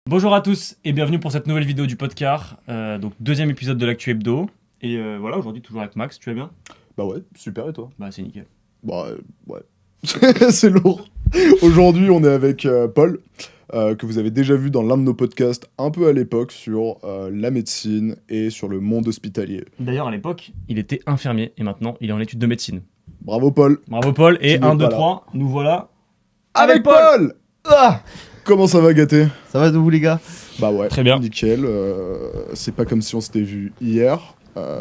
Bonjour à tous et bienvenue pour cette nouvelle vidéo du podcast, donc deuxième épisode de l'actu hebdo. Et voilà, aujourd'hui toujours avec Max, tu vas bien? Bah ouais, super et toi? Bah c'est nickel. Bah ouais. C'est lourd. Aujourd'hui, on est avec Paul, que vous avez déjà vu dans l'un de nos podcasts un peu à l'époque sur la médecine et sur le monde hospitalier. D'ailleurs à l'époque, il était infirmier et maintenant il est en études de médecine. Bravo Paul. Bravo Paul, et Qui n'est 1, 2, pas là. 3, nous voilà Avec Paul. Ah, Comment ça va gâter? ça va de vous les gars? Bah ouais, Très bien. nickel. C'est pas comme si on s'était vu hier,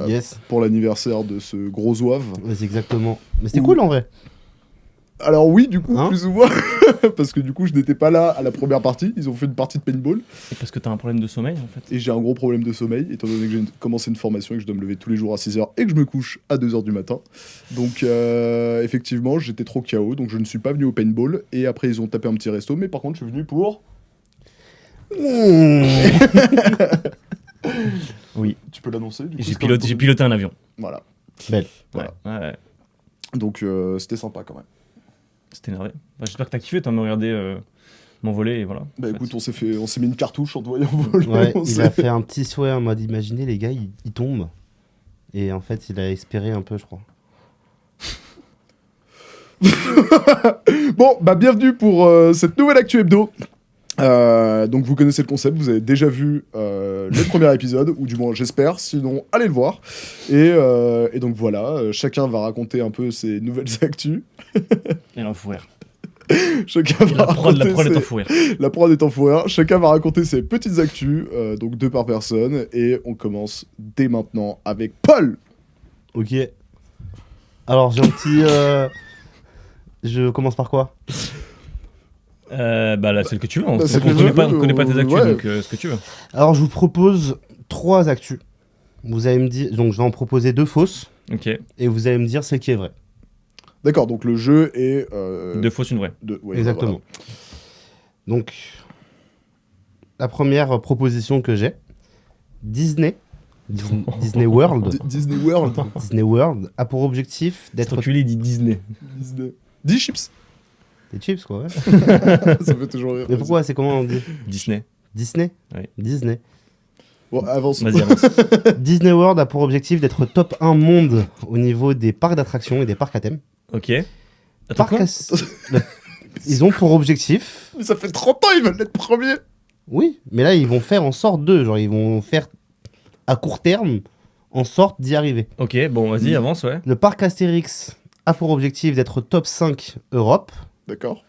Yes, pour l'anniversaire de ce gros zouave. ouais, c'est exactement. Mais c'était Ouh. cool en vrai. Alors oui, du coup, Hein plus ou moins, parce que du coup, je n'étais pas là à la première partie. Ils ont fait une partie de paintball. Et parce que t'as un problème de sommeil en fait. Et j'ai un gros problème de sommeil, étant donné que j'ai commencé une formation et que je dois me lever tous les jours à 6h et que je me couche à 2h du matin. Donc effectivement, j'étais trop KO, donc je ne suis pas venu au paintball. Et après, ils ont tapé un petit resto, mais par contre, je suis venu pour... Oui, Tu peux l'annoncer du coup, et j'ai c'est quand même piloté un avion. Voilà. Belle. Voilà. Ouais, Donc c'était sympa quand même. c'était énervé. Bah, j'espère que t'as kiffé, t'as me regardé m'envoler et voilà. Bah En fait. écoute, on s'est mis une cartouche en te voyant voler. Ouais, on il s'est- a fait un petit souhait en mode imaginez les gars, ils tombent. Et en fait, il a espéré un peu, je crois. Bon, bah bienvenue pour cette nouvelle Actu Hebdo. Donc vous connaissez le concept, vous avez déjà vu le premier épisode, ou du moins j'espère, sinon allez le voir. Et donc voilà, chacun va raconter un peu ses nouvelles actus. Et là, fou rire. Chacun Et va la prod est raconter en ses... fou rire. La prod est en fou rire. Chacun va raconter ses petites actus, donc 2 par personne. Et on commence dès maintenant avec Paul. Ok. Alors, j'ai un petit. Je commence par quoi? Bah là, celle que tu veux. On Bah, celle que on tu connaît veux, pas, on connaît pas tes actus, ouais. donc ce que tu veux. Alors, je vous propose 3 actus. Vous allez me dire. Donc, je vais en proposer 2 fausses. Ok, Et vous allez me dire celle qui est vraie. D'accord, donc le jeu est... 2 fausses, une vraie. ouais, Exactement. Donc, la première proposition que j'ai, Disney, Disney World, Disney World. Disney World a pour objectif Cet d'être enculé, il dit Disney. Disney. 10 chips. des chips quoi. Ouais. Ça fait toujours rire. Mais pourquoi? C'est comment on dit? Disney. Disney. Oui. Disney. Bon, avance. Vas-y, avance. Disney World a pour objectif d'être top 1 monde au niveau des parcs d'attractions et des parcs à thème. Ok. Attends, quoi Ils ont pour objectif, Mais ça fait 30 ans, ils veulent être premiers. oui, mais là ils vont faire en sorte genre ils vont faire à court terme en sorte d'y arriver. Ok, bon, vas-y, avance, ouais. Le parc Astérix a pour objectif d'être top 5 Europe D'accord.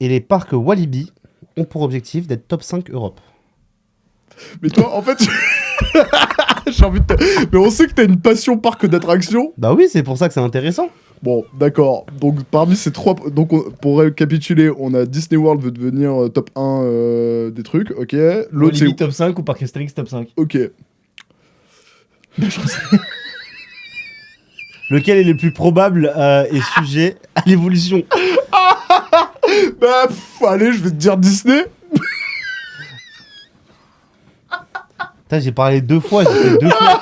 et les parcs Walibi ont pour objectif d'être top 5 Europe. Mais toi, en fait, j'ai envie de Mais on sait que t'as une passion parc d'attractions. Bah oui, c'est pour ça que c'est intéressant. Bon, d'accord. Donc, parmi ces 3... Donc, pour récapituler, on a Disney World veut devenir top 1 des trucs, ok. L'autre, Walibi c'est... top 5 ou Parc Astérix top 5? Ok. Lequel est le plus probable et sujet à l'évolution? Bah, allez, je vais te dire Disney. Putain, j'ai parlé 2 fois, j'ai fait 2 fois.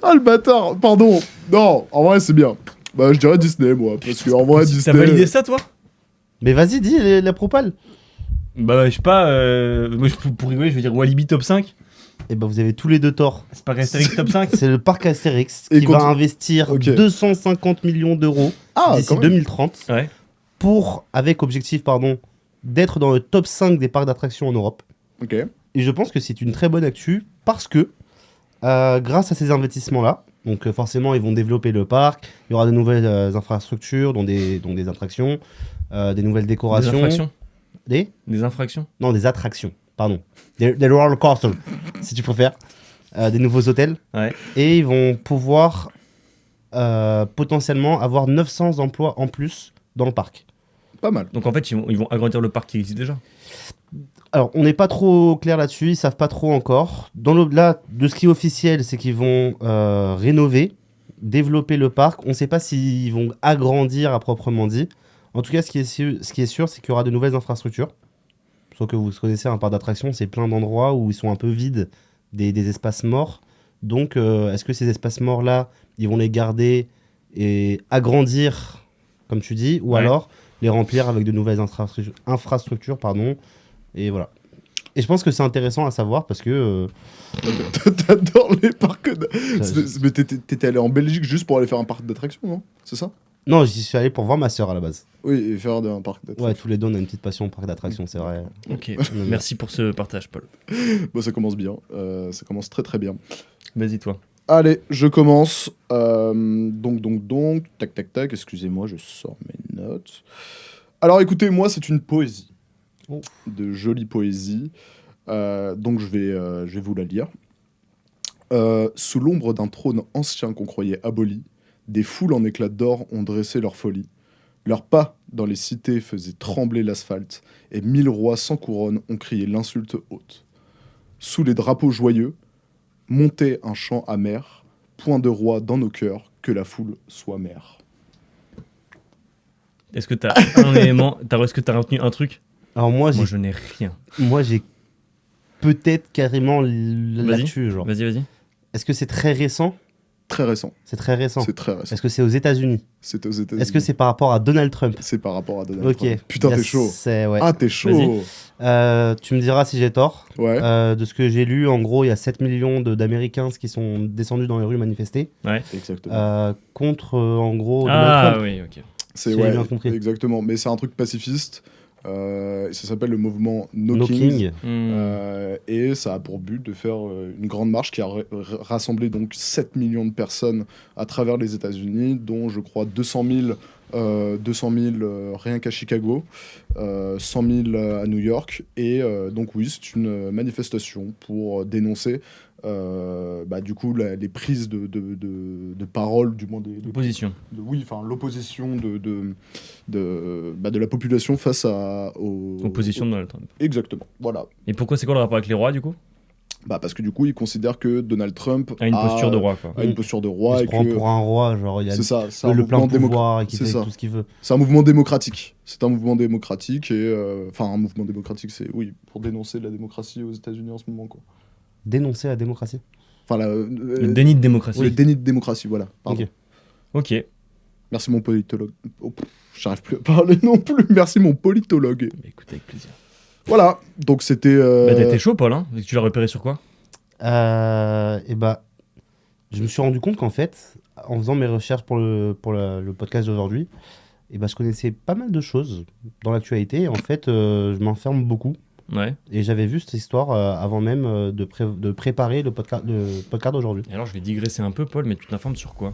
Ah, le bâtard. Pardon. Non, en vrai, c'est bien. Bah, je dirais Disney, moi. Parce que, en vrai, Disney... T'as validé ça, toi? Mais vas-y, dis la propale. Bah, je sais pas, moi, pour rigoler, je vais dire Walibi top 5. Et bah vous avez tous les 2 torts. C'est Parc Astérix top 5. C'est le parc Astérix Et qui quand va tu- investir Ok. 250 millions d'euros Ah, d'ici quand même. 2030 Ouais. avec objectif d'être dans le top 5 des parcs d'attractions en Europe. Ok. Et je pense que c'est une très bonne actu parce que grâce à ces investissements-là, donc forcément ils vont développer le parc, il y aura de nouvelles infrastructures, dont des attractions, des nouvelles Des décorations. infractions. Des Des infractions. Non, des attractions, pardon. Des roller coasters, si tu préfères. Des nouveaux hôtels. Ouais. Et ils vont pouvoir potentiellement avoir 900 emplois en plus dans le parc. Pas mal. Donc en fait, ils vont agrandir le parc qui existe déjà. Alors, on n'est pas trop clair là-dessus, ils savent pas trop encore. Dans l'au-delà de ce qui est officiel, c'est qu'ils vont rénover, développer le parc. On ne sait pas s'ils vont agrandir à proprement dit. En tout cas, ce qui est sûr, c'est qu'il y aura de nouvelles infrastructures. Sauf que vous connaissez, un parc d'attractions, c'est plein d'endroits où ils sont un peu vides, des espaces morts. Donc, est-ce que ces espaces morts-là, ils vont les garder et agrandir, comme tu dis, ou Ouais. alors les remplir avec de nouvelles infrastructures, et voilà. Et je pense que c'est intéressant à savoir parce que T'adores les parcs. je- Mais t'étais allé en Belgique juste pour aller faire un parc d'attractions, non? C'est ça? non, j'y suis allé pour voir ma sœur à la base. Oui, et faire un parc d'attractions. Ouais, tous les deux, on a une petite passion au parc d'attractions, c'est vrai. Ok, On aime merci pour ce partage, Paul. Bon, ça commence bien. Ça commence très très bien. Vas-y, toi. Allez, je commence. Donc, tac, excusez-moi, je sors mes notes. Alors écoutez, moi, c'est une poésie. Oh. De jolie poésie. Donc, je vais vous la lire. Sous l'ombre d'un trône ancien qu'on croyait aboli, des foules en éclats d'or ont dressé leur folie. Leurs pas dans les cités faisaient trembler l'asphalte, et 1000 rois sans couronne ont crié l'insulte haute. Sous les drapeaux joyeux, montait un chant amer, point de roi dans nos cœurs, que la foule soit mère. Est-ce que t'as un élément, est-ce que t'as retenu un truc? Alors moi, Moi, je n'ai rien. j'ai peut-être carrément Vas-y. l'actu, genre. Vas-y. Est-ce que c'est très récent? Très récent. C'est très récent. C'est très récent. Est-ce que c'est aux États-Unis? C'est aux États-Unis. Est-ce que c'est par rapport à Donald Trump? C'est par rapport à Donald Ok. Trump. Putain, Yes, t'es chaud. Ouais. Ah, t'es chaud. Tu me diras si j'ai tort. Ouais. De ce que j'ai lu, en gros, il y a 7 millions d'Américains qui sont descendus dans les rues manifester Exactement. contre, en gros, Ah Donald Trump. oui, ok. C'est si j'ai ouais, bien compris. exactement. Mais c'est un truc pacifiste. Ça s'appelle le mouvement No, No Kings. King. Et ça a pour but de faire une grande marche qui a rassemblé donc 7 millions de personnes à travers les États-Unis, dont je crois 200 000 rien qu'à Chicago, 100 000 à New York. Et donc oui, c'est une manifestation pour dénoncer du coup les prises de parole, du moins Opposition. l'opposition de la population face aux Opposition de Donald Trump. Exactement, voilà. Et pourquoi, c'est quoi le rapport avec les rois, du coup? Parce que du coup, ils considèrent que Donald Trump A une posture de roi, quoi. a une posture de Il roi se et prend que pour un roi, genre il y a c'est ça, c'est un le plein mouvement de pouvoir et qui c'est fait ça. tout ce qu'il veut. C'est un mouvement démocratique. C'est un mouvement démocratique et un mouvement démocratique, c'est oui pour dénoncer la démocratie aux États-Unis en ce moment quoi. Dénoncer la démocratie. Enfin Le déni de démocratie. le déni de démocratie, voilà. Pardon. Ok. Ok. Merci mon politologue. Oh, j'arrive plus à parler non plus. Merci mon politologue. Bah, écoute, avec plaisir. Voilà. Donc c'était. Bah, t'es chaud, Paul, hein? Tu l'as repéré sur quoi? Et je me suis rendu compte qu'en fait, en faisant mes recherches pour le podcast d'aujourd'hui, je connaissais pas mal de choses dans l'actualité. Et en fait, je m'enferme beaucoup. Ouais. Et j'avais vu cette histoire avant même de préparer le podcast d'aujourd'hui. Et alors, je vais digresser un peu, Paul, mais tu t'informes sur quoi?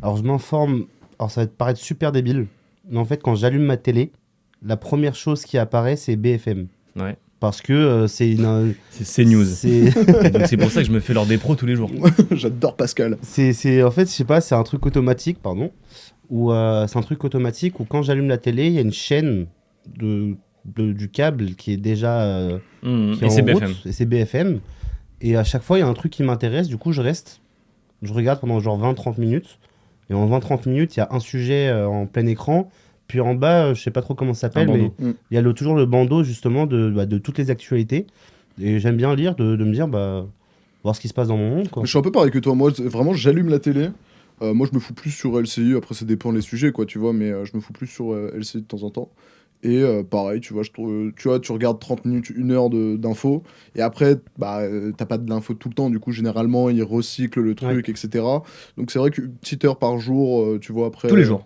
Alors, je m'informe. Alors, ça va te paraître super débile. Mais en fait, quand j'allume ma télé, la première chose qui apparaît, c'est BFM. Ouais. Parce que c'est une. C'est CNews. C'est. Et donc, c'est pour ça que je me fais l'heure des pros tous les jours. J'adore Pascal. En fait, je sais pas, c'est un truc automatique, pardon. C'est un truc automatique où quand j'allume la télé, il y a une chaîne du câble qui est déjà qui est Et c'est en BFM. route, et c'est BFM. Et à chaque fois, il y a un truc qui m'intéresse, du coup, je regarde pendant genre 20-30 minutes. Et en 20-30 minutes, il y a un sujet en plein écran. Puis en bas, je sais pas trop comment ça s'appelle, Un mais bandeau. il y a toujours le bandeau justement de toutes les actualités. Et j'aime bien lire, de me dire, voir ce qui se passe dans mon monde, quoi. Je suis un peu pareil que toi. Moi, vraiment, j'allume la télé. Moi, je me fous plus sur LCI. Après, ça dépend des sujets, quoi, tu vois. Mais je me fous plus sur LCI de temps en temps. Et pareil, tu vois, tu regardes 30 minutes, 1 heure d'infos. Et après, t'as pas de l'info tout le temps. Du coup, généralement, ils recyclent le truc, etc. Donc, c'est vrai qu'une petite heure par jour, tu vois, après. Tous les jours.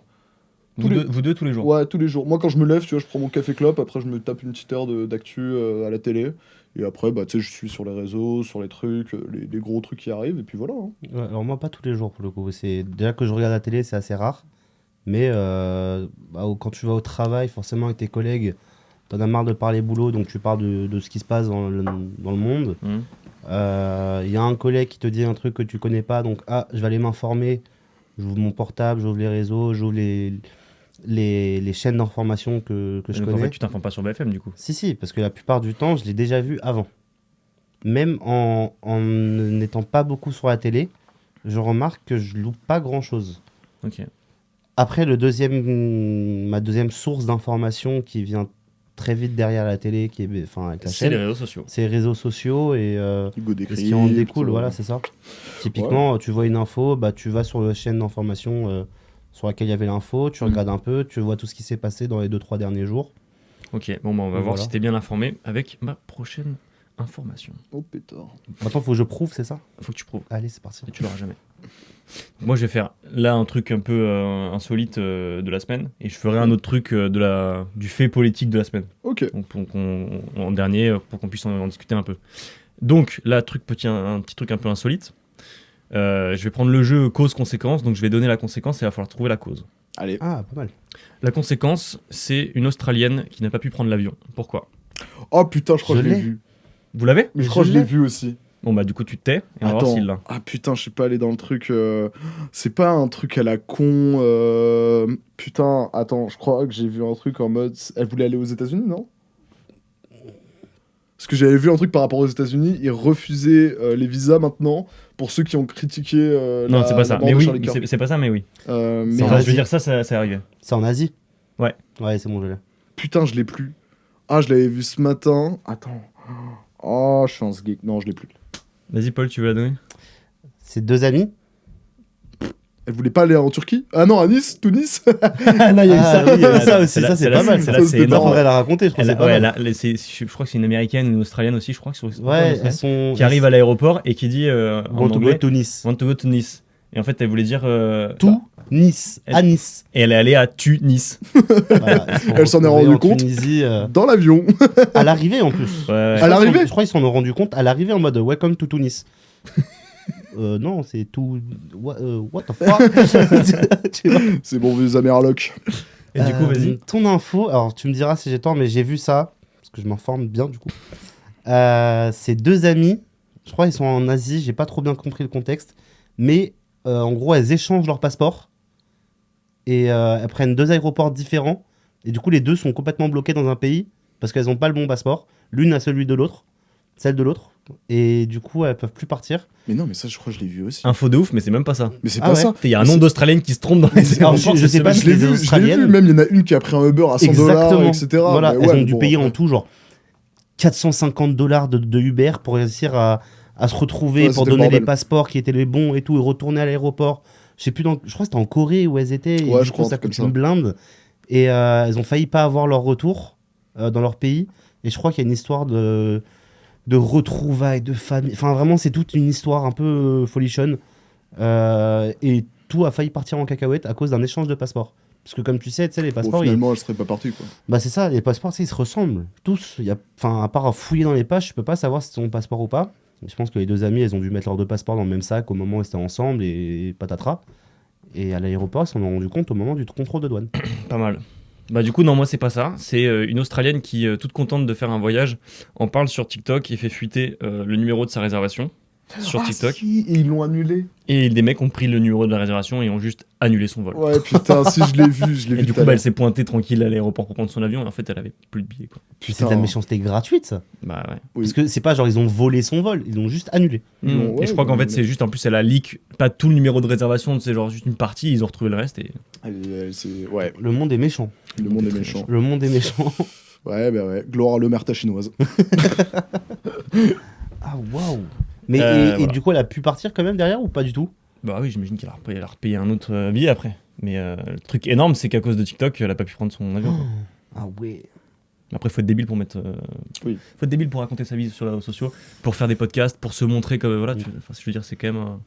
Tous les- Vous deux, tous les jours. Ouais, tous les jours. Moi, quand je me lève, tu vois, je prends mon café clope. Après, je me tape une petite heure d'actu à la télé. Et après, tu sais, je suis sur les réseaux, sur les trucs, les gros trucs qui arrivent. Et puis voilà. Hein. Ouais, alors moi, pas tous les jours pour le coup. Déjà que je regarde la télé, c'est assez rare. Mais quand tu vas au travail, forcément avec tes collègues, t'en as marre de parler boulot, donc tu parles de ce qui se passe dans le monde. Il y a un collègue qui te dit un truc que tu connais pas, donc je vais aller m'informer. J'ouvre mon portable, j'ouvre les réseaux, j'ouvre les chaînes d'information que je Donc, connais. en fait, tu t'informes pas sur BFM, du coup. Si, parce que la plupart du temps, je l'ai déjà vu avant. Même en n'étant pas beaucoup sur la télé, je remarque que je loupe pas grand-chose. Ok. Après, ma deuxième source d'information qui vient très vite derrière la télé, qui est avec la C'est les chaîne, réseaux sociaux. c'est les réseaux sociaux et Hugo ce qui en Décrypte, découle, voilà, c'est ça. Typiquement, tu vois une info, tu vas sur la chaîne d'information sur laquelle il y avait l'info, tu regardes un peu, tu vois tout ce qui s'est passé dans les 2-3 derniers jours. Ok, bon, bah, on va voir Voilà. si t'es bien informé avec ma prochaine information. Oh pétard. Maintenant, faut que je prouve, c'est ça? Faut que tu prouves, Allez, c'est parti. et tu l'auras jamais. Moi, je vais faire là un truc un peu insolite de la semaine, et je ferai un autre truc du fait politique de la semaine. Ok. Donc, en dernier, pour qu'on puisse en discuter un peu. Donc, là, un petit truc un peu insolite. Je vais prendre le jeu cause-conséquence, donc je vais donner la conséquence et il va falloir trouver la cause. Allez. Ah, pas mal. La conséquence, c'est une Australienne qui n'a pas pu prendre l'avion. Pourquoi? Oh putain, je crois Je que je l'ai l'ai. vu. Vous l'avez? Mais je crois que je l'ai l'ai. vu aussi. Bon, bah, du coup, tu te tais, et on va voir Attends. s'il l'a. Ah putain, je suis pas allé dans le truc. C'est pas un truc à la con. Putain, attends, je crois que j'ai vu un truc en mode. Elle voulait aller aux États-Unis, non? Parce que j'avais vu un truc par rapport aux États-Unis, ils refusaient les visas maintenant pour ceux qui ont critiqué. Non, c'est pas ça. Mais oui, Charlie Kirk. c'est pas ça, mais oui. Mais C'est Enfin, vrai. je veux dire, ça c'est arrivé. C'est en Asie? Ouais. Ouais, c'est bon, je l'ai. putain, je l'ai plus. Ah, je l'avais vu ce matin. Attends. Oh, je suis un geek. Non, je l'ai plus. Vas-y, Paul, tu veux la donner? C'est deux amis. Elle voulait pas aller en Turquie? Ah non, à Nice, Tunis. Ah, là, il y a eu Ah ça. oui, il y a eu ça Là, aussi, c'est ça, là- c'est c'est pas là- mal. c'est là, Ça, c'est c'était Non, énorme. faudrait la raconter, je crois que Elle, c'est pas ouais, mal. je crois que c'est une américaine, une australienne aussi, je crois. Ouais, elles sont. Qui arrive à l'aéroport et qui dit en Want to go anglais to Nice. Want to go to Nice. Et en fait, elle voulait dire. Tout Nice. À Nice. Et elle est allée à Tunis. Voilà, ils sont Elle s'en est retrouvés rendue en compte. Tunisie, Dans l'avion. à l'arrivée en plus. Ouais, À Je crois l'arrivée Je crois qu'ils s'en ont rendu compte à l'arrivée en mode Welcome to Tunis. Non, c'est tout. What the fuck? Tu vois. C'est bon, vieux Amerloc. Et du coup, vas-y. Ton info, alors tu me diras si j'ai tort, mais j'ai vu ça, parce que je m'informe bien du coup. C'est deux amis, je crois qu'ils sont en Asie, j'ai pas trop bien compris le contexte, mais en gros elles échangent leur passeport et elles prennent deux aéroports différents, et du coup les deux sont complètement bloqués dans un pays parce qu'elles ont pas le bon passeport. L'une a celui de l'autre, celle de l'autre, et du coup elles peuvent plus partir. Mais non, mais ça, je crois que je l'ai vu aussi. Info de ouf, mais c'est même pas ça. Mais c'est Ah pas ouais. ça. Il y a un Mais nombre c'est- d'Australiennes qui se trompent dans les Alors, aéroports je cette sais pas semaine. Je l'ai les vu, Australiennes. même il y en a une qui a pris un Uber à 100 dollars, etc. Voilà, Mais elles ouais, ont dû bon, payer en après. tout genre 450 dollars de Uber pour réussir à se retrouver, Ouais, pour c'était le donner les bordel. passeports qui étaient les bons et tout, et retourner à l'aéroport. Je sais plus, je crois que c'était en Corée où elles étaient. Et Ouais, du je coup, crois, un ça truc coûte comme une blinde. Et elles ont failli pas avoir leur retour dans leur pays. Et je crois qu'il y a une histoire de retrouvailles, de famille. Enfin, vraiment, c'est toute une histoire un peu folichonne. Et tout a failli partir en cacahuète à cause d'un échange de passeports. Parce que comme tu sais, les Bon, passeports, finalement, elle serait pas partie, quoi. bah c'est ça, les passeports, ils se ressemblent tous. Enfin, à part fouiller dans les pages, je peux pas savoir si c'est ton passeport ou pas. Je pense que les deux amis, elles ont dû mettre leurs deux passeports dans le même sac au moment où ils étaient ensemble et patatras. Et à l'aéroport, ils s'en ont rendu compte au moment du contrôle de douane. Pas mal. Bah du coup non, moi c'est pas ça, c'est une Australienne qui toute contente de faire un voyage en parle sur TikTok et fait fuiter le numéro de sa réservation sur TikTok. Si, et ils l'ont annulé. Et des mecs ont pris le numéro de la réservation et ont juste annulé son vol. Ouais, putain, si je l'ai vu, je l'ai Et vu. du tout à coup bah, elle l'heure. s'est pointée tranquille à l'aéroport pour prendre son avion et en fait elle avait plus de billets quoi. Puis c'est de la méchanceté gratuite, ça. Bah ouais. Oui. Parce que c'est pas genre ils ont volé son vol, ils l'ont juste annulé. Ils l'ont- Et ouais, je crois ils qu'en l'ont fait annulé. c'est juste en plus elle a leak pas tout le numéro de réservation, c'est genre juste une partie, ils ont retrouvé le reste et Ouais, Le monde est méchant. le monde est méchant. Le monde est méchant. Ouais, bah ouais. Gloire à l'omerta chinoise. Ah waouh. Mais et voilà. du coup, elle a pu partir quand même derrière ou pas du tout? bah oui j'imagine qu'elle a repayé un autre billet après. Mais le truc énorme c'est qu'à cause de TikTok elle a pas pu prendre son avion quoi. Ah ouais. Après, faut être débile pour mettre. Oui. Faut être débile pour raconter sa vie sur les réseaux sociaux, pour faire des podcasts, pour se montrer comme voilà. Enfin, je veux dire, c'est quand même.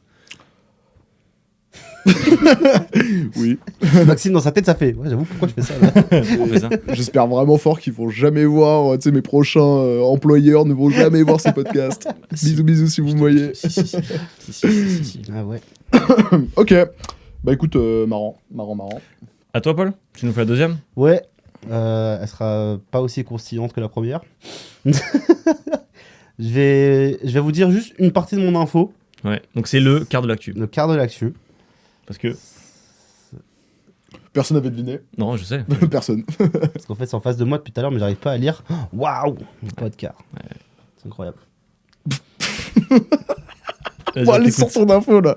Oui. Maxime, dans sa tête, ça fait. Ouais, j'avoue, pourquoi je fais ça là? On fait ça. J'espère vraiment fort qu'ils vont jamais voir, tu sais, mes prochains employeurs ne vont jamais voir ces podcasts. Bisous, bisous si vous me voyez. Si. Ah ouais. Ok. Bah écoute, marrant. À toi, Paul. Tu nous fais la deuxième. Ouais. Elle sera pas aussi croustillante que la première. je vais vous dire juste une partie de mon info, Ouais. Donc c'est le quart de l'actu. le quart de l'actu. Parce que Personne n'avait deviné. non, je sais. Personne. Parce qu'en fait, c'est en face de moi depuis tout à l'heure, mais j'arrive pas à lire. Waouh! Pas de quart. C'est incroyable. Vas-y, Bon, on allez, t'écoute. sort ton info là.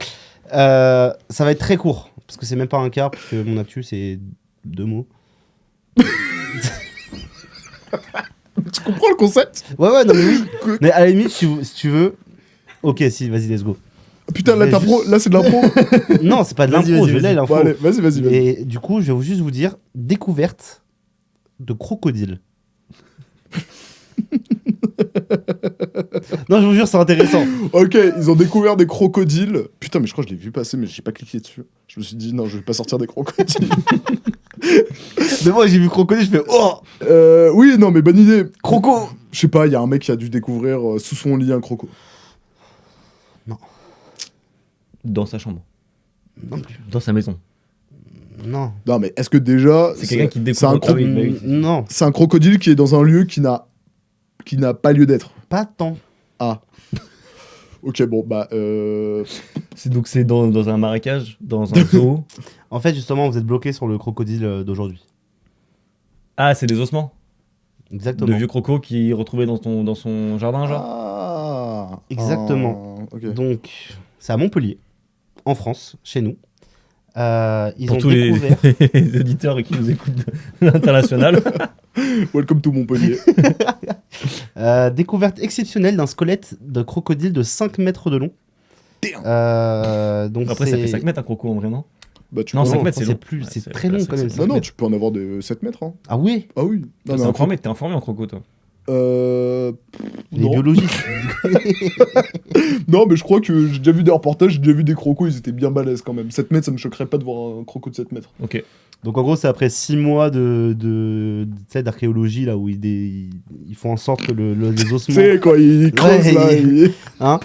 Ça va être très court, parce que c'est même pas un quart, parce que mon actu, c'est 2 mots. Tu comprends le concept? Ouais, non, mais oui. Mais à la limite, si tu veux. Ok, si, vas-y, let's go. Putain, là, Mais là c'est de l'impro. Non, c'est pas de Vas-y, l'impro, vas-y, je l'ai vas-y. l'info. Bon, allez, vas-y. Et du coup, je vais juste vous dire découverte de crocodile. Non, je vous jure, c'est intéressant. Ok, ils ont découvert des crocodiles. Putain, mais je crois que je l'ai vu passer, mais j'ai pas cliqué dessus. Je me suis dit, non, je vais pas sortir des crocodiles. Mais moi, j'ai vu crocodile, je fais oh, Oui, non, mais bonne idée. croco. Je sais pas, il y a un mec qui a dû découvrir sous son lit un croco. Dans sa chambre. Non plus. Dans sa maison. Non. Non, mais est-ce que déjà. C'est quelqu'un qui c'est un, découvre. Ah oui, bah oui. Non, c'est un crocodile qui est dans un lieu qui n'a pas lieu d'être. pas tant. Ah. Ok, bon, bah. Donc c'est dans un marécage, dans un zoo. En fait, justement, vous êtes bloqué sur le crocodile d'aujourd'hui. Ah, c'est des ossements Exactement. de vieux crocos qui retrouvaient dans son jardin, genre. Ah. Exactement. Ah, ok. Donc, c'est à Montpellier, en France, chez nous. Ils Pour ont tous découvert. les auditeurs qui nous écoutent de l'international. Welcome to Montpellier. Découverte exceptionnelle d'un squelette de crocodile de 5 mètres de long. Donc Après, ça c'est- fait 5 mètres un croco en vrai, non? Bah, tu Non, peux... 5 non, mètres, c'est c'est long. plus- Ouais, c'est très long c'est- quand même, c'est- ça. Non, non, 5 tu peux en avoir de 7 mètres. Hein. Ah oui, Ah oui. Non, T'es mais un informé, t'es informé en croco, toi. les non. biologistes. Non, mais je crois que j'ai déjà vu des reportages, j'ai déjà vu des crocos, ils étaient bien balèzes quand même. 7 mètres, ça me choquerait pas de voir un croco de 7 mètres. Ok. Donc en gros, c'est après 6 mois tu sais, d'archéologie là où ils font en sorte que les Tu ossements. sais, quand ils creusent là, Hein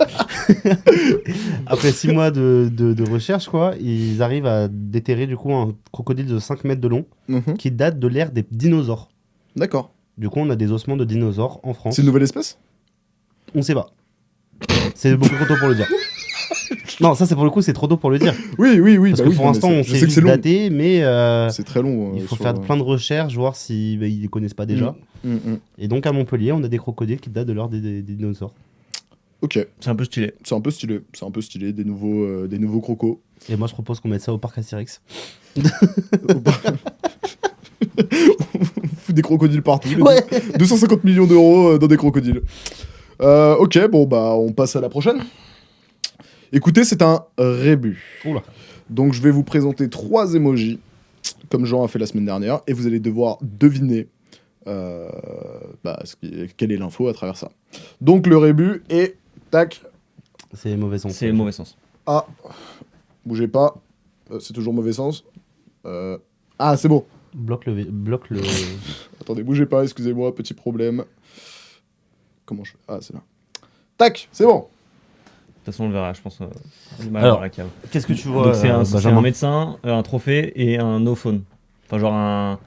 Après 6 mois de recherche, quoi, ils arrivent à déterrer du coup un crocodile de 5 mètres de long Mhm. qui date de l'ère des dinosaures. D'accord. Du coup, on a des ossements de dinosaures en France. C'est une nouvelle espèce? On sait pas. C'est beaucoup trop tôt pour le dire. Non, ça c'est pour le coup, c'est trop tôt pour le dire. Oui, oui, oui. Parce bah que oui, pour non, mais l'instant, c'est- on je sait sais que juste c'est long. dater, mais C'est très long. il faut sur- faire plein de recherches, voir si ils les connaissent pas déjà. Mm, mm. Et donc à Montpellier, on a des crocodiles qui datent de l'ère des dinosaures. Ok, C'est un peu stylé. c'est un peu stylé. C'est un peu stylé, des nouveaux crocos. Et moi, je propose qu'on mette ça au parc Astérix. On fout des crocodiles partout. les Ouais. 250 millions d'euros dans des crocodiles. Ok, bon, bah, on passe à la prochaine. Écoutez, c'est un rébut. Oula. Donc, je vais vous présenter 3 emojis, comme Jean a fait la semaine dernière, et vous allez devoir deviner quelle est l'info à travers ça. Donc, le rébut est... Tac. C'est mauvais sens. C'est le mauvais sens. Ah. Bougez pas. C'est toujours mauvais sens. Ah, c'est bon. Bloque le. Attendez, bougez pas, excusez-moi, petit problème. Comment je... Ah, c'est là. Tac, c'est bon. De toute façon, on le verra, je pense. On a mal Alors, à la cave. Qu'est-ce que tu vois Donc, c'est un Benjamin médecin, un trophée et un no phone. Enfin, genre un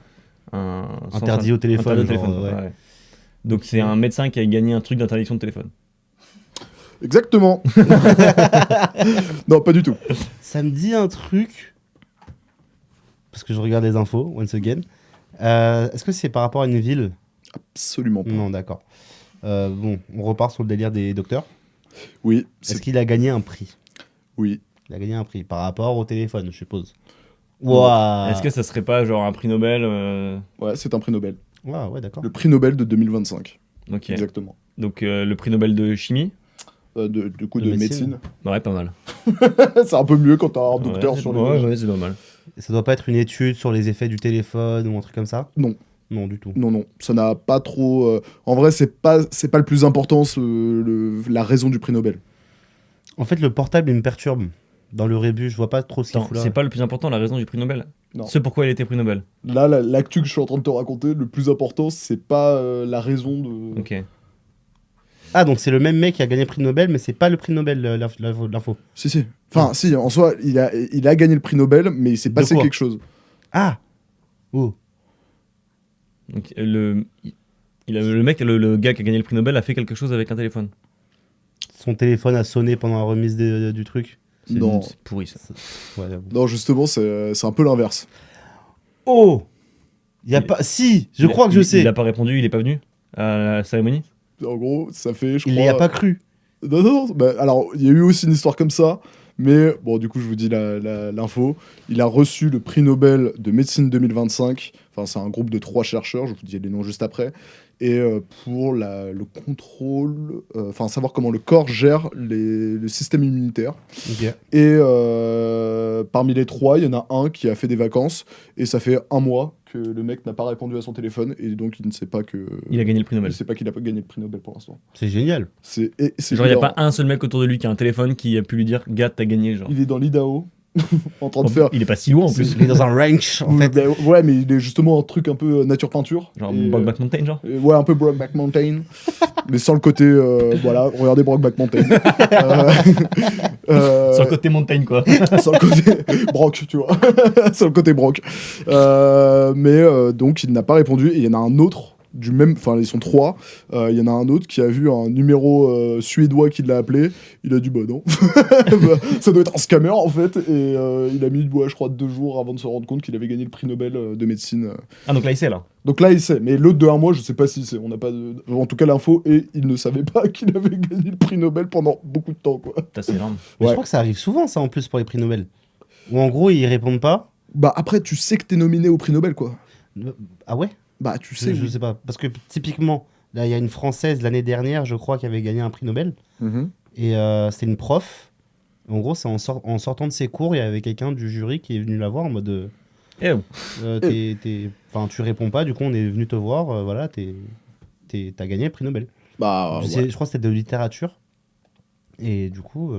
Interdit au téléphone, Interdit au téléphone, genre, ouais. ouais. Donc, c'est un médecin qui a gagné un truc d'interdiction de téléphone. Exactement. Non, pas du tout. Ça me dit un truc. Parce que je regarde les infos, once again. Est-ce que c'est par rapport à une ville? Absolument pas. Non, d'accord. Bon, on repart sur le délire des docteurs. Oui, Est-ce qu'il a gagné un prix? oui. Il a gagné un prix par rapport au téléphone, je suppose. Ouah. Est-ce que ça serait pas genre un prix Nobel Ouais, c'est un prix Nobel. Ouah, ouais, d'accord. Le prix Nobel de 2025. Ok. Exactement. Donc, le prix Nobel de chimie. Du coup, De de médecine. médecine. Ouais, pas mal. C'est un peu mieux quand t'as un docteur Ouais, sur ouais, le... ouais, c'est pas mal. Ça doit pas être une étude sur les effets du téléphone ou un truc comme ça? Non. Non, du tout. Non, non, ça n'a pas trop... En vrai, c'est pas le plus important, la raison du prix Nobel. En fait, le portable, il me perturbe. Dans le rébut, je vois pas trop ce qu'il Attends, fout là. c'est pas le plus important, la raison du prix Nobel. Non. C'est pourquoi il a été prix Nobel. Là, l'actu que je suis en train de te raconter, le plus important, c'est pas la raison de... Ok. Ah, donc c'est le même mec qui a gagné le prix Nobel, mais c'est pas le prix Nobel, l'info. Si, si. Enfin, si, en soi, il a gagné le prix Nobel, mais il s'est De passé quoi? quelque chose. Ah. Oh. Donc, le mec, le gars qui a gagné le prix Nobel a fait quelque chose avec un téléphone. Son téléphone a sonné pendant la remise du truc. Non. C'est pourri ça. Ouais, j'avoue. Non, justement, c'est un peu l'inverse. Oh. Y a pas. Si, je crois que je sais. Il a pas répondu, il est pas venu à la cérémonie. En gros, ça fait, je Il crois... y a pas cru. Non, non, non. Bah, alors, il y a eu aussi une histoire comme ça, mais bon, du coup, je vous dis l'info. Il a reçu le prix Nobel de médecine 2025. Enfin, c'est un groupe de 3 chercheurs, je vous dis les noms juste après. Et pour le contrôle, enfin, savoir comment le corps gère le système immunitaire. Ok. Et parmi les 3, il y en a un qui a fait des vacances, et ça fait 1 mois que le mec n'a pas répondu à son téléphone et donc il ne sait pas que. Il a gagné le prix Il Nobel. ne sait pas qu'il a pas gagné le prix Nobel pour l'instant. C'est génial. C'est Genre, il n'y a hilarant. pas un seul mec autour de lui qui a un téléphone qui a pu lui dire gars, t'as gagné. Genre. Il est dans l'Idaho en train de faire. Il est pas si loin en plus. Il est dans un ranch, en fait. Ben, ouais, mais il est justement un truc un peu nature peinture. Genre Et, Brokeback Mountain, genre. Ouais, un peu Brokeback Mountain, mais sans le côté. Voilà, regardez Brokeback Mountain. Sur le côté montagne, quoi. Sans le côté Brock, tu vois. Sans le côté Brock. Donc, il n'a pas répondu. Et il y en a un autre du même. Enfin, ils sont trois. Il y en a un autre qui a vu un numéro suédois qui l'a appelé. Il a dit bah non. Bah, ça doit être un scammer en fait. Et il a mis, ouais, je crois, 2 jours avant de se rendre compte qu'il avait gagné le prix Nobel de médecine. Ah, donc là, il sait, là. Donc là, il sait. Mais l'autre de 1 mois, je sais pas si c'est. On n'a pas de. En tout cas, l'info, et il ne savait pas qu'il avait gagné le prix Nobel pendant beaucoup de temps, quoi. Putain, c'est énorme. Mais Ouais. je crois que ça arrive souvent, ça, en plus, pour les prix Nobel. Où en gros, ils répondent pas. Bah après, tu sais que t'es nominé au prix Nobel, quoi. Ah ouais? Bah tu sais. Je oui. sais pas. Parce que typiquement, là, il y a une Française l'année dernière, je crois, qui avait gagné un prix Nobel. Mhm. Et c'est une prof. En gros, c'est en sortant de ses cours, il y avait quelqu'un du jury qui est venu la voir en mode Eh, oh. enfin, tu réponds pas, du coup, on est venu te voir, voilà, t'as gagné le prix Nobel. Bah ouais. Je crois que c'était de littérature. Et du coup,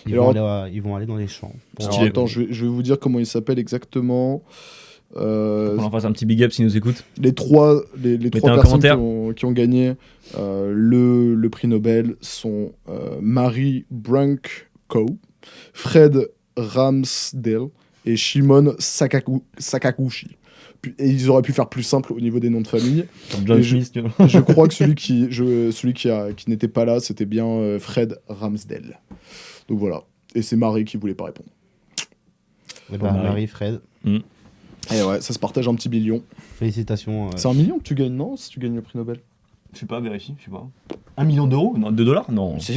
ils, Alors- ils vont aller dans les champs. pour- Alors, attends, je vais vous dire comment il s'appelle exactement. On en fasse un petit big up s'il nous écoute. Les trois Mettez trois un personnes commentaire. qui ont gagné le prix Nobel sont Marie Branco, Fred Ramsdale et Shimon Sakaguchi. Et ils auraient pu faire plus simple au niveau des noms de famille. Comme John Mais Smith, tu vois. Je crois que celui qui n'était pas là, c'était bien Fred Ramsdale. Donc voilà. Et c'est Marie qui voulait pas répondre. Eh ben, Marie. Marie-Fred, Et ouais, ça se partage un petit million. félicitations. C'est 1 million que tu gagnes, non? Si tu gagnes le prix Nobel. Je sais pas, vérifie, je sais pas. 1 million d'euros? Non, 2 dollars? Non. Si.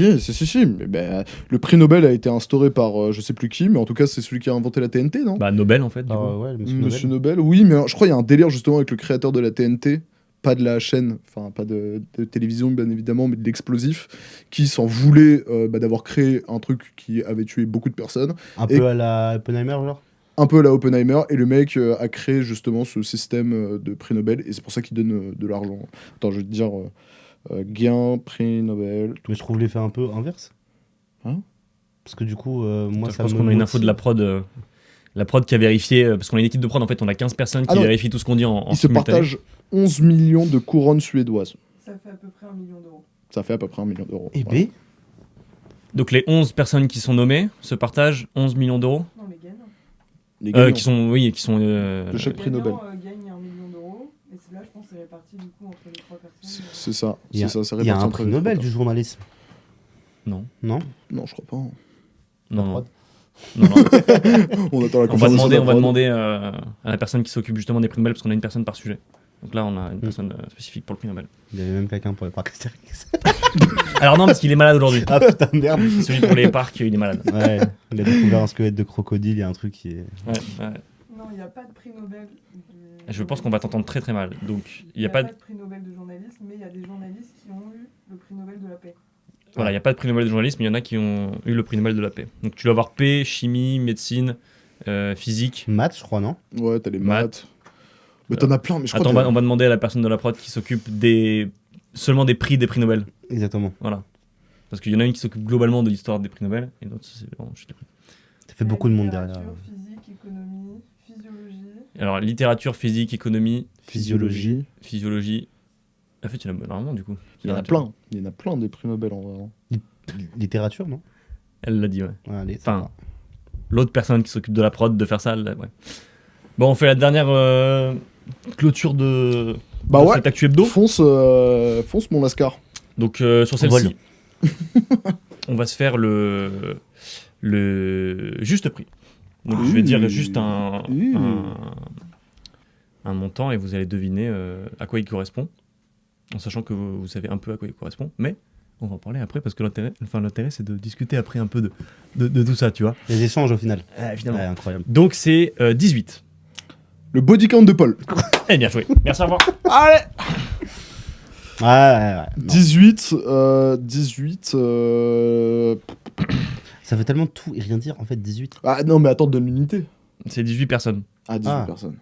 Mais ben, le prix Nobel a été instauré par je sais plus qui, mais en tout cas, c'est celui qui a inventé la TNT, non? Bah, Nobel en fait. Du Ah, coup. ouais, le Monsieur Nobel, oui, mais je crois qu'il y a un délire justement avec le créateur de la TNT, pas de la chaîne, enfin pas de télévision bien évidemment, mais de l'explosif, qui s'en voulait d'avoir créé un truc qui avait tué beaucoup de personnes, Un Et- peu à la Oppenheimer, genre. un peu à la Oppenheimer, et le mec a créé justement ce système de prix Nobel, et c'est pour ça qu'il donne de l'argent. Attends, je vais te dire gain, prix Nobel. Mais je trouve l'effet un peu inverse. Hein? Parce que du coup, moi, Je ça pense me qu'on a une info motive. de la prod. La prod qui a vérifié, parce qu'on a une équipe de prod, en fait, on a 15 personnes qui Ah non. vérifient tout ce qu'on dit en Il se simultané. partage 11 millions de couronnes suédoises. Ça fait à peu près 1 million d'euros. Ça fait à peu près 1 million d'euros. Eh Voilà. ben, Donc les 11 personnes qui sont nommées se partagent 11 millions d'euros. Non, les gagnants. Les gagnants. Qui sont, oui, qui sont. De chaque Les prix Nobel. gagnants gagnent 1 million d'euros. Et là, je pense que c'est réparti du coup entre les 3 personnes. C'est ça. il y a, C'est ça, c'est il y a réparti un entre prix les Nobel trois. du journalisme. Non. Non? Non, je crois pas. Non, La non. prod. Non, non. On attend la On va confirmation de la prod. demander à la personne qui s'occupe justement des prix Nobel, parce qu'on a une personne par sujet. Donc là, on a une personne spécifique pour le prix Nobel. Il y avait même quelqu'un pour les parcs Astérix. Alors non, parce qu'il est malade aujourd'hui. Ah putain, merde. Celui pour les parcs, il est malade. Ouais, il a découvert un squelette de crocodile, il y a un truc qui est. Ouais, ouais. Non, il n'y a pas de prix Nobel. Je pense qu'on va t'entendre très très mal. Donc, il Il n'y a pas de... prix Nobel de journalisme, mais il y a des journalistes qui ont eu le prix Nobel de la paix. Voilà, il n'y a pas de prix Nobel de journalisme, mais il y en a qui ont eu le prix Nobel de la paix. Donc tu dois avoir paix, chimie, médecine, physique. Maths, je crois, non? Ouais, t'as les Maths. maths. Mais t'en as plein, mais je crois Attends, que on va demander à la personne de la prod qui s'occupe seulement des prix Nobel. Exactement. Voilà. Parce qu'il y en a une qui s'occupe globalement de l'histoire des prix Nobel, et l'autre, c'est vraiment juste les prix. Ça fait beaucoup de monde derrière. Littérature, physique, économie, physiologie. Alors, littérature, physique, économie, Physiologie. En fait, il y en a énormément du coup. Il y en a plein. Il y en a plein des prix Nobel en vrai. hein. Littérature, non? Elle l'a dit, ouais. Ouais, allez, Enfin, ça va. L'autre personne qui s'occupe de la prod, de faire ça, ouais. Bon, on fait la dernière clôture de Bah ouais. cette actu hebdo. Fonce mon Lascar. Donc sur celle-ci, on va se faire le juste prix. Donc je vais dire juste un montant et vous allez deviner à quoi il correspond, en sachant que vous savez un peu à quoi il correspond, mais on va en parler après parce que l'intérêt c'est de discuter après un peu de tout ça, tu vois. Les échanges au final. Évidemment. Ouais, incroyable. Donc c'est 18. Le body count de Paul. Eh bien joué. Merci, au revoir. Allez. Ouais. Non. 18. Ça veut tellement tout et rien dire, en fait, 18. Ah non, mais attends, donne l'unité. C'est 18 personnes. Ah, 18 Ah. personnes.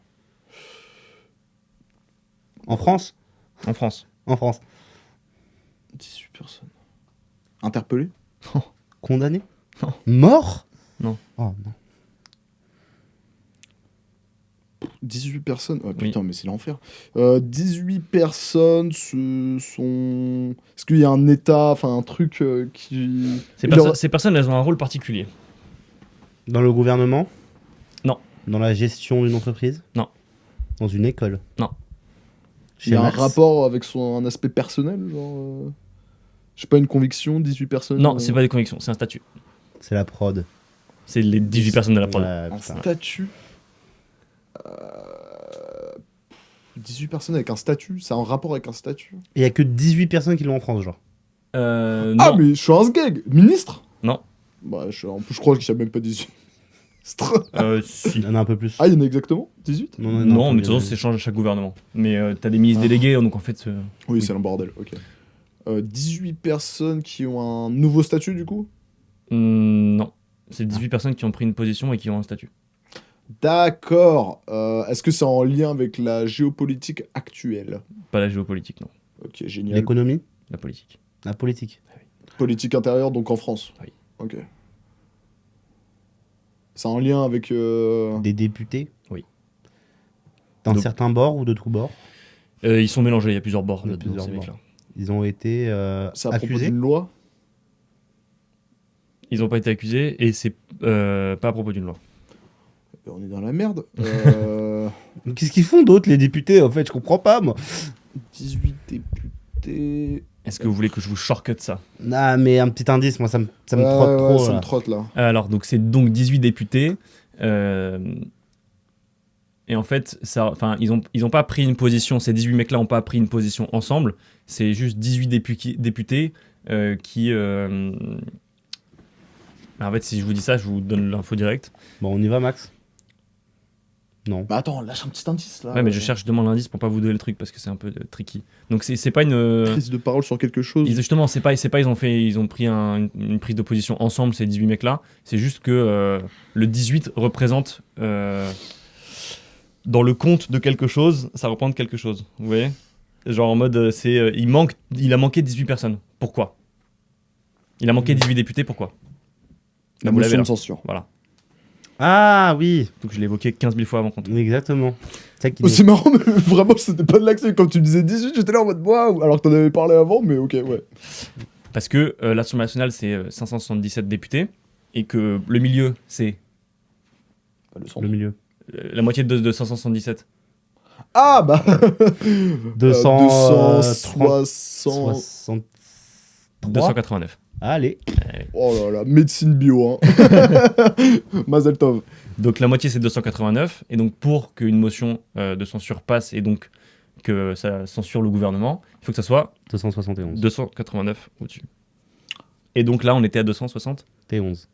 En France. En France. En France. 18 personnes. Interpellées? Condamné. Non. Mort. Non. Oh non. 18 personnes? Oh, Oui. putain, mais c'est l'enfer. 18 personnes, ce sont... Est-ce qu'il y a un état, enfin un truc qui... Ces personnes, elles ont un rôle particulier. Dans le gouvernement. Non. Dans la gestion d'une entreprise. Non. Dans une école. Non. Il y a un Marx. rapport avec un aspect personnel, genre... Je sais pas, une conviction, 18 personnes? Non, c'est pas des convictions, c'est un statut. C'est la prod. C'est les 18 personnes de la prod. Ouais, Un putain. statut. 18 personnes avec un statut, c'est un rapport avec un statut. Il y a que 18 personnes qui l'ont en France, genre. Ah, Non. mais je suis un sgeg! Ministre? Non. Bah, en plus, je crois qu'il y a même pas 18 ministres. Si. Il y en a un peu plus. Ah, il y en a exactement 18? Non, mais de toute façon, c'est change à chaque gouvernement. Mais t'as des ministres délégués, donc en fait. Oui, c'est un bordel, ok. 18 personnes qui ont un nouveau statut, du coup? Non. C'est 18 personnes qui ont pris une position et qui ont un statut. D'accord. Est-ce que c'est en lien avec la géopolitique actuelle? Pas la géopolitique, non. Ok, génial. L'économie. La politique. La politique. Politique intérieure, donc en France? Oui. Ok. C'est en lien avec... Des députés. Oui. D'un Donc- certain bord ou de tout bord. Ils sont mélangés, il y a plusieurs bords Il y a là-dedans, plusieurs ces bords. mecs-là. Ils ont été C'est à propos accusés. d'une loi? Ils n'ont pas été accusés et c'est pas à propos d'une loi. On est dans la merde. Qu'est-ce qu'ils font d'autres, les députés, en fait? Je comprends pas, moi. 18 députés... Est-ce que vous voulez que je vous shortcut ça? Ah, mais un petit indice, moi, ça me Ouais, trotte ouais, trop. ça là. me trotte, là. Alors, donc c'est donc 18 députés. Et en fait, ils ont pas pris une position, ces 18 mecs-là n'ont pas pris une position ensemble. C'est juste 18 députés qui... En fait, si je vous dis ça, je vous donne l'info directe. Bon, on y va, Max? Non. Bah attends, lâche un petit indice, là. Ouais, mais je cherche justement l'indice pour pas vous donner le truc parce que c'est un peu tricky. Donc c'est pas une... Prise de parole sur quelque chose. Justement, c'est pas ils ont pris une prise de position ensemble, ces 18 mecs-là. C'est juste que le 18 représente... dans le compte de quelque chose, ça représente quelque chose. Vous voyez? Genre en mode, il a manqué 18 personnes. Pourquoi? Il a manqué 18 députés, pourquoi? La Vous l'avez motion là. de censure. Voilà. Ah, oui. Donc je l'ai évoqué 15 000 fois avant qu'on tourne. Exactement. C'est ça qui Oh, c'est marrant, mais vraiment, c'était pas de l'accès. Quand tu disais 18, j'étais là en mode waouh, alors que t'en avais parlé avant, mais ok, ouais. Parce que l'Assemblée nationale, c'est 577 députés, et que le milieu, c'est le milieu. la moitié de 577. Ah bah 200, 260. 289. Allez. Oh là là, médecine bio, hein. Mazel tov. Donc la moitié, c'est 289, et donc pour qu'une motion de censure passe, et donc que ça censure le gouvernement, il faut que ça soit 271. 289 au-dessus. Et donc là, on était à 260. T11.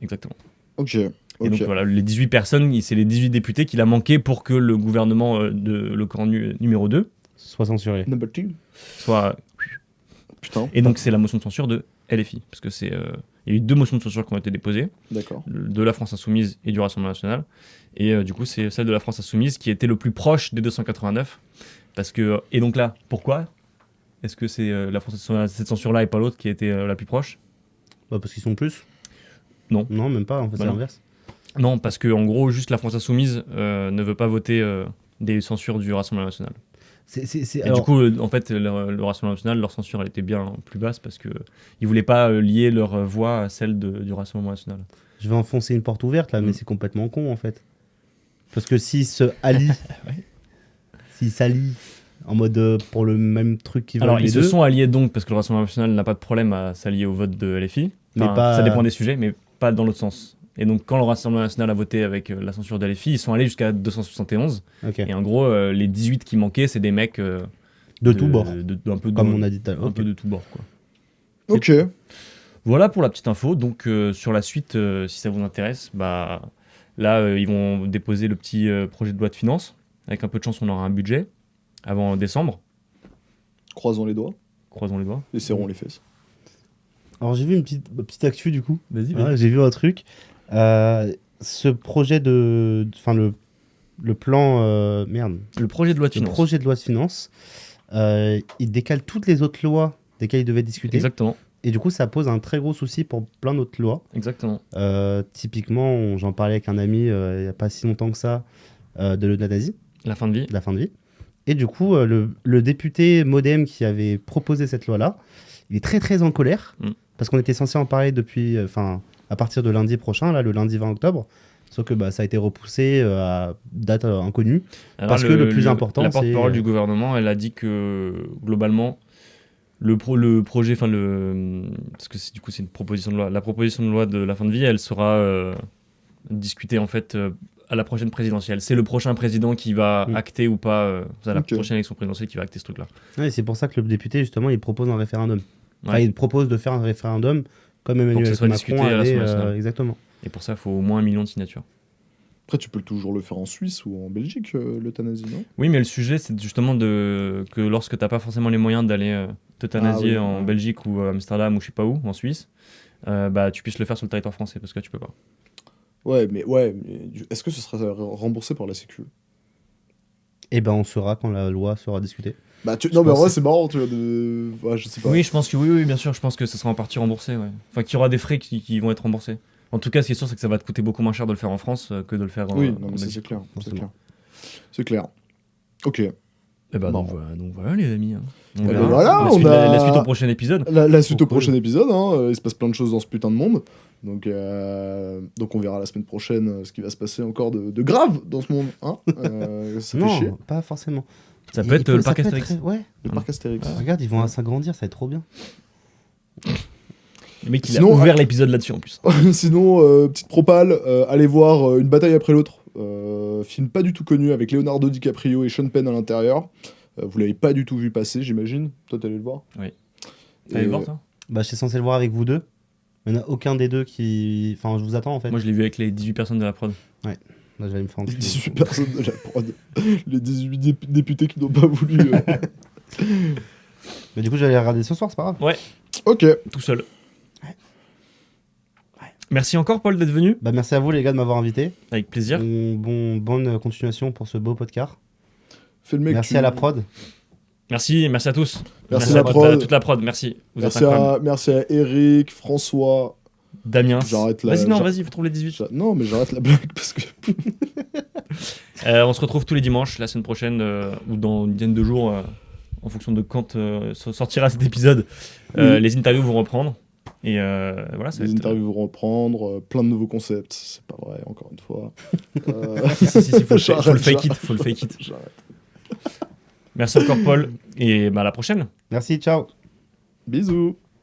Exactement. Ok, Et ok. donc voilà, les 18 personnes, c'est les 18 députés qu'il a manqué pour que le gouvernement le camp numéro 2 Soit censuré. Number 2. soit... Putain, Et donc c'est la motion de censure de LFI, parce que il y a eu 2 motions de censure qui ont été déposées, d'accord. de la France Insoumise et du Rassemblement National. Et du coup, c'est celle de la France Insoumise qui était le plus proche des 289. Parce que, et donc là, pourquoi est-ce que c'est la France Insoumise, cette censure-là et pas l'autre qui a été la plus proche? Bah, parce qu'ils sont plus. Non. Non, même pas, en fait, Bah c'est non. l'inverse. Non, parce que en gros, juste la France Insoumise ne veut pas voter des censures du Rassemblement National. Et Alors, du coup, en fait, le Rassemblement National, leur censure, elle était bien plus basse parce que ils voulaient pas lier leur voix à celle du Rassemblement National. je vais enfoncer une porte ouverte là, mais Mm. c'est complètement con en fait. Parce que s'ils se allient, s'ils s'allient en mode pour le même truc qu'ils veulent Alors, les ils se deux, sont alliés donc parce que le Rassemblement National n'a pas de problème à s'allier au vote de LFI. Mais Enfin, pas- Ça dépend des sujets, mais pas dans l'autre sens. Et donc, quand le Rassemblement National a voté avec la censure de LFI, ils sont allés jusqu'à 271. ok. Et en gros, les 18 qui manquaient, c'est des mecs de tout bord, un peu comme on a dit tout à l'heure. un Ok. peu de tout bord, quoi. Ok. Voilà pour la petite info. Donc sur la suite, si ça vous intéresse, bah là ils vont déposer le petit projet de loi de finances. Avec un peu de chance, on aura un budget avant décembre. Croisons les doigts Croisons les doigts. et serrons les fesses. Alors j'ai vu une petite actu du coup. Vas-y. Ouais, j'ai vu un truc. Ce projet de, enfin le plan, Le projet de loi de le finances. projet de loi de finances, il décale toutes les autres lois desquelles il devait discuter. Exactement. Et du coup, ça pose un très gros souci pour plein d'autres lois. Exactement. Typiquement, j'en parlais avec un ami il n'y a pas si longtemps que ça, de l'euthanasie, La fin de vie. de la fin de vie. Et du coup, le député Modem qui avait proposé cette loi-là, il est très très en colère, parce qu'on était censé en parler depuis, à partir de lundi prochain, là, le lundi 20 octobre. Sauf que ça a été repoussé à date inconnue. Alors, Parce que le plus important, la porte-parole c'est- du gouvernement, elle a dit que globalement, le projet, parce que du coup c'est une proposition de loi, la proposition de loi de la fin de vie, elle sera discutée en fait à la prochaine présidentielle. C'est le prochain président qui va acter ou pas, à la Ok. prochaine élection présidentielle qui va acter ce truc-là. Ouais, c'est pour ça que le député, justement, il propose un référendum. Enfin, Ouais. il propose de faire un référendum comme Pour que Emmanuel ce soit Macron discuté à avait, l'Assemblée nationale. exactement. Et pour ça, il faut au moins 1 million de signatures. Après, tu peux toujours le faire en Suisse ou en Belgique, l'euthanasie, non? Oui, mais le sujet, c'est justement que lorsque tu n'as pas forcément les moyens d'aller t'euthanasier Ah oui, en ouais. Belgique ou à Amsterdam ou je sais pas où, en Suisse, tu puisses le faire sur le territoire français parce que là, tu peux pas. Ouais, mais est-ce que ce sera remboursé par la Sécu? Et ben, on saura quand la loi sera discutée. Non, mais en pense- vrai, c'est marrant, tu vois, ouais, je sais pas. Oui, je pense que oui, bien sûr, je pense que ça sera en partie remboursé. Ouais. Enfin, qu'il y aura des frais qui vont être remboursés. En tout cas, ce qui est sûr, c'est que ça va te coûter beaucoup moins cher de le faire en France que de le faire Oui, en non, mais ça, Belgique. c'est clair. C'est forcément. clair. C'est clair. Ok. Eh ben, Bon. donc voilà, les amis. hein. On ben verra. voilà, la, on suite, a- la suite au prochain épisode. La suite Oh, au cool. prochain épisode, hein, il se passe plein de choses dans ce putain de monde. Donc on verra la semaine prochaine ce qui va se passer encore de grave dans ce monde. Hein. Ça fait chier. Non, pas forcément. Ça peut être le parc Astérix. Ouais. Le parc Astérix. Regarde, ils vont s'agrandir, ça va être trop bien. Le mec, il Sinon, a ouvert l'épisode là-dessus en plus. Sinon, petite propale, allez voir Une bataille après l'autre. Film pas du tout connu avec Leonardo DiCaprio et Sean Penn à l'intérieur. Vous l'avez pas du tout vu passer, j'imagine. Toi, t'allais le voir? Oui. Et, T'allais le voir, toi J'étais censé le voir avec vous deux. Il n'y en a aucun des deux qui. Enfin, je vous attends en fait. Moi, je l'ai vu avec les 18 personnes de la prod. Là, je vais aller me faire un Les petit- 18 personnes de la prod. Les 18 députés qui n'ont pas voulu. Mais du coup, j'allais regarder ce soir, c'est pas grave. Ok. Tout seul. Merci encore, Paul, d'être venu. Merci à vous, les gars, de m'avoir invité. Avec plaisir. Bonne continuation pour ce beau podcast. Fais le mec. Merci à la prod. Merci à tous. Merci à la prod. toute la prod, merci. Vous êtes Merci incroyables. merci à Eric, François. Damien. J'arrête là. Vas-y, faut trouver les 18. Non, mais j'arrête la blague parce que. On se retrouve tous les dimanches, la semaine prochaine, ou dans une dizaine de jours, en fonction de quand sortira cet épisode. Oui. Les interviews vont reprendre. Et voilà, ça va Les être- interviews vont reprendre, plein de nouveaux concepts. C'est pas vrai, encore une fois. Si, faut le J'arrête, fake it. Faut le fake it. J'arrête. Merci encore, Paul. Et à la prochaine. Merci, ciao. Bisous.